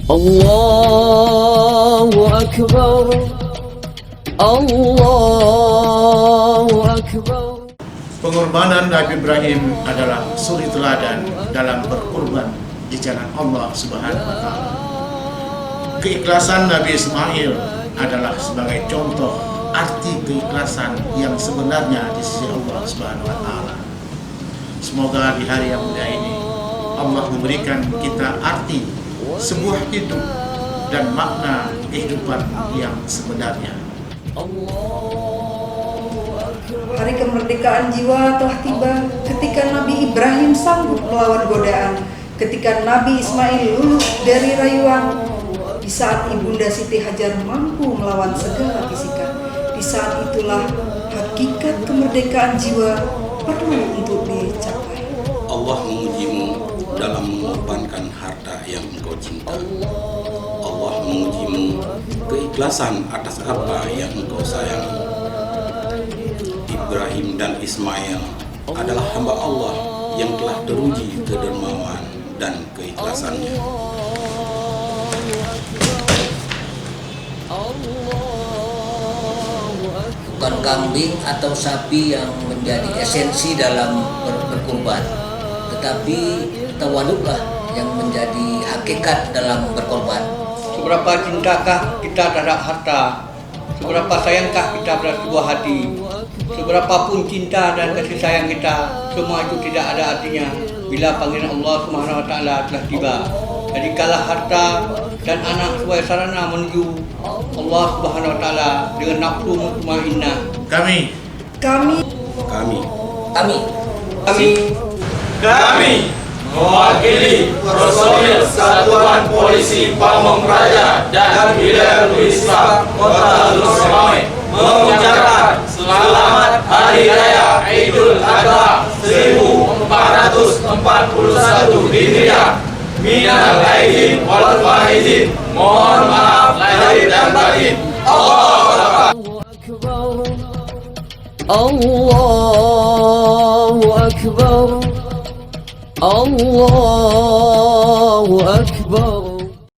Allahu Akbar, Allahu Akbar. Pengorbanan Nabi Ibrahim adalah suri teladan dalam berkorban di jalan Allah Subhanahu wa Ta'ala. Keikhlasan Nabi Ismail adalah sebagai contoh arti keikhlasan yang sebenarnya di sisi Allah Subhanahu wa Ta'ala. Semoga di hari yang mulia ini Allah memberikan kita arti sebuah hidup dan makna kehidupan yang sebenarnya. Hari kemerdekaan jiwa telah tiba ketika Nabi Ibrahim sanggup melawan godaan, ketika Nabi Ismail lulus dari rayuan, di saat Ibunda Siti Hajar mampu melawan segala bisikan. Di saat itulah hakikat kemerdekaan jiwa perlu untuk dicapai. Allah mengujimu dalam mengorbankan harta yang engkau cinta. Allah mengujimu keikhlasan atas apa yang engkau sayangi. Ibrahim dan Ismail adalah hamba Allah yang telah teruji kedermawan dan keikhlasannya. Bukan kambing atau sapi yang menjadi esensi dalam berkurban, tetapi tawaduklah yang menjadi hakikat dalam berkorban. Seberapa cintakah kita terhadap harta? Seberapa sayangkah kita terhadap sebuah hati? Seberapapun cinta dan kasih sayang kita, semua itu tidak ada artinya bila panggilan Allah Subhanahu wa Ta'ala telah tiba. Jadi kalah harta dan anak sebagai sarana menuju Allah Subhanahu wa Ta'ala dengan nafsu mutmainnah. Kami mewakili personil Satuan Polisi Pamong Praja dan Wilayah Wisma Kota Lusmawe mengucapkan selamat Hari Raya Idul Adha 1441 Hijriah. Minal aidin wal faizin. Mohon maaf lahir dan batin. Allahu Akbar. Allahu Akbar, Allahu Akbar.